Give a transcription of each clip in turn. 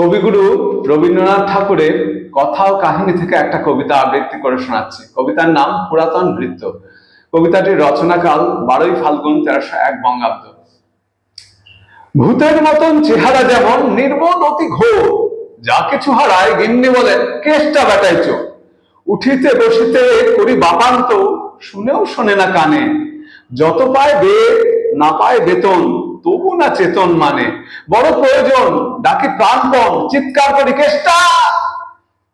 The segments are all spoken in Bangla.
কবিগুরু রবীন্দ্রনাথ ঠাকুরের কথা ও কাহিনী থেকে একটা কবিতা আবৃত্তি করে শোনাচ্ছি। কবিতার নাম পুরাতন ভৃত্য। কবিতাটির রচনাকাল 12ই ফাল্গুন 1301 বঙ্গাব্দ। ভূতের মতন চেহারা যেমন নির্বোধ অতি ঘোর, যা কিছু হারায় গিন্নি বলেন কেষ্টা বেটাই চোর। উঠিতে বসিতে করি বাপান্ত, শুনেও শোনে না কানে। যত পায় বেদ না পায় বেতন, তবু না চেতন মানে। বড় প্রয়োজন ডাকি প্রাণপণ, চিৎকার করি কেষ্টা।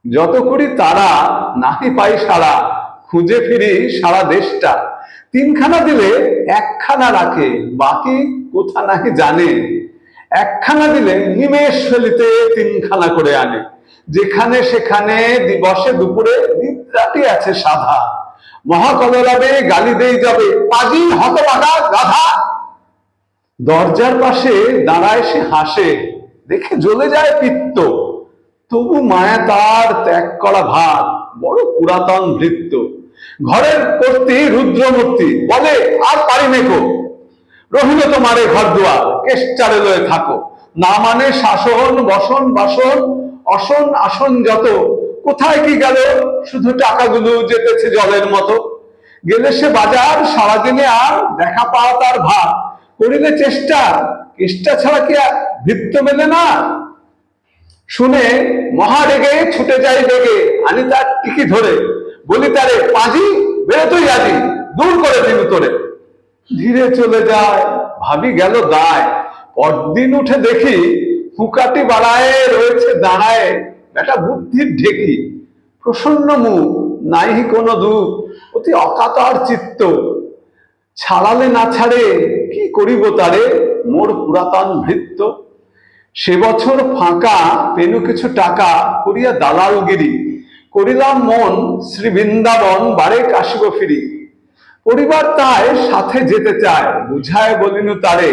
যত করি তারা নাহি পাই সারা, খুঁজে ফিরি সারা দেশটা। তিনখানা দিলে একখানা রাখে, বাকি কোথা নাহি জানে। একখানা দিলে নিমেষ ফেলিতে তিনখানা করে আনে। যেখানে সেখানে দিবসে দুপুরে নিদ্রাটি আছে সাধা। মহাকলরাবে গালি দেই যাবে, পাজি হতবাগা গাধা। দরজার পাশে দাঁড়ায় সে হাসে, দেখে জ্বলে যায় পিত্ত। তবু মায়া তার ত্যাগ করা ভার, বড় পুরাতন ভৃত্য। ঘরের কর্ত্রী রুদ্রমূর্তি বলে আর পারি নেকো। রহিল তোমারে ঘর দুয়ার, কেষ্টারে লয়ে থাকো। না মানে শাসন বসন বাসন, অসন আসন যত। কোথায় কি গেল শুধু টাকাগুলো যেতেছে জলের মতো। গেলে সে বাজার সারাদিনে আর দেখা পাওয়া তার ভার। করিলে চেষ্টা, চেষ্টা ছাড়া কি ভৃত্য মেলে না। শুনে মহা রেগে ছুটে যাই বেগে, আনি তার টিকি ধরে। বলি তারে পাজি বেরোতই আজি, দূর করে দিন তোরে। ধীরে চলে যায়, ভাবি গেল দায়। পরদিন উঠে দেখি হুকাটি বাড়ায় রয়েছে দাঁড়ায় একটা বুদ্ধির ঢেকি। প্রসন্ন মুখ, নাই কোনো দুঃখ, অতি অকাতর চিত্ত। ছাড়ালে না ছাড়ে কি করিব তারে, মোর পুরাতন ভৃত্য। সে বছর ফাঁকা পেনু কিছু টাকা, করিয়া দালালগিরি। করিলাম মন শ্রী বৃন্দাবন, বারে কাশিব ফিরি। পরিবার তাই সাথে যেতে চায়, বুঝায় বলিনু তারে।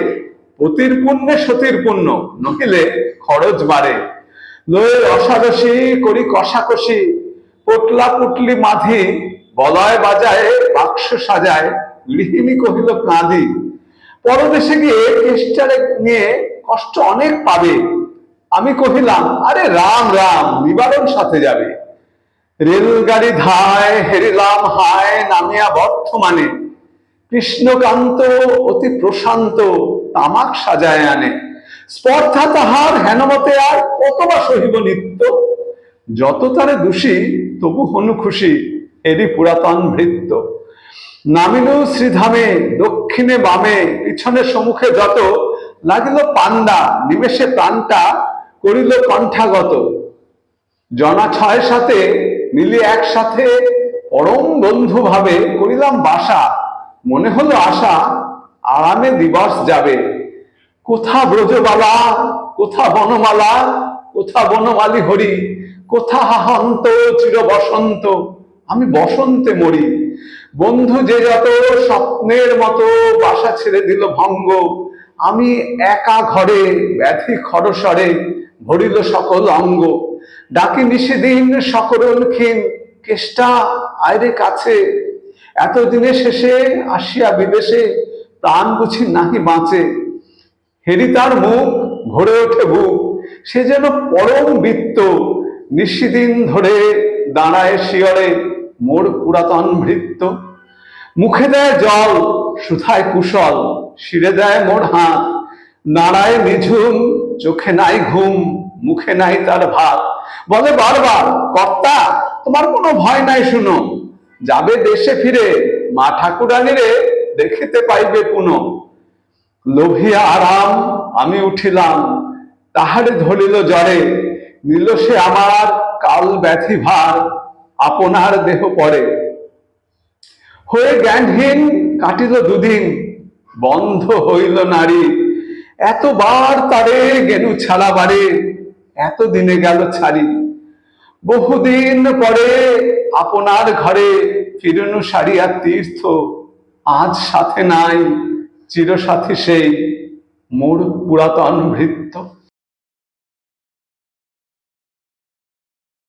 পতির পুণ্যে সতীর পুণ্য, নহিলে খরচ বাড়ে। লয়ে রসারসি করি কষাকষি, পটলা পুটলি মাধি। বলয় বাজায় বাক্স সাজায়, গৃহিণী কহিল কাঁদি। পরদেশে গিয়ে কেষ্টারে নিয়ে কষ্ট অনেক পাবে। আমি কহিলাম আরে রাম রাম, নিবারণ সাথে যাবে। রেলগাড়ি ধায় হেরিলাম হায়, নামিয়া বর্ধমানে। কৃষ্ণকান্ত অতি প্রশান্ত, তামাক সাজায় আনে। স্পর্ধা তাহার হেনমতে আর কতবা সহিব নিত্য। যত তারে দোষী তবু হনু খুশি, এরই পুরাতন ভৃত্য। নামিনু শ্রীধামে দক্ষিণে বামে, পিছনে সম্মুখে যত। লাগিল পান্ডা, নিমেষে প্রাণটা করিল কণ্ঠাগত। জনা ছয় সাথে মিলি একসাথে, পরম বন্ধু ভাবে করিলাম বাসা। মনে হলো আশা আরামে দিবস যাবে। কোথা ব্রজবালা, কোথা বনমালা, কোথা বনমালী হরি। কোথা হাহন্ত চির বসন্ত, আমি বসন্তে মরি। বন্ধু যে যত স্বপ্নের মতো বাসা ছেড়ে দিল ভঙ্গ। আমি একা ঘরে ব্যাধি খরস্বরে, ভরিল সকল অঙ্গ। ডাকি নিশিদিন সকরণ ক্ষীণ, কেষ্টা আয়রে কাছে। এতদিনে শেষে আসিয়া বিদেশে, প্রাণ বুঝি নাহি বাঁচে। হেরি তার মুখ, ভরে ওঠে বুক, সে যেন পরম বৃত্ত। নিশিদিন ধরে দাঁড়ায় শিয়রে, মোর পুরাতন ভৃত্য। মুখে দেয় জল, সুধায় কুশল, শিরে দেয় মোর হাত। নাড়ায় নিঝুম, চোখে নাই ঘুম, মুখে নাই তার ভাত। বলে বারবার কর্তা তোমার কোনো ভয় নাই শুনো। যাবে দেশে ফিরে, মা ঠাকুরানীরে দেখিতে পাইবে পুনঃ। লোভিয়া আরাম আমি উঠিলাম, তাহারে ধরিল জ্বরে। নিল সে আমার কাল ব্যাধি ভার, আপনার দেহ পড়ে। হয়ে জ্ঞানহীন কাটিল দুদিন, বন্ধ হইল নারী। এতবার তারে গেনু ছাড়া বাড়ি, এতদিনে গেল ছাড়ি। বহুদিন পরে আপনার ঘরে ফিরনু সারিয়া তীর্থ। আজ সাথে নাই চিরসাথী সেই, মোর পুরাতন ভৃত্য।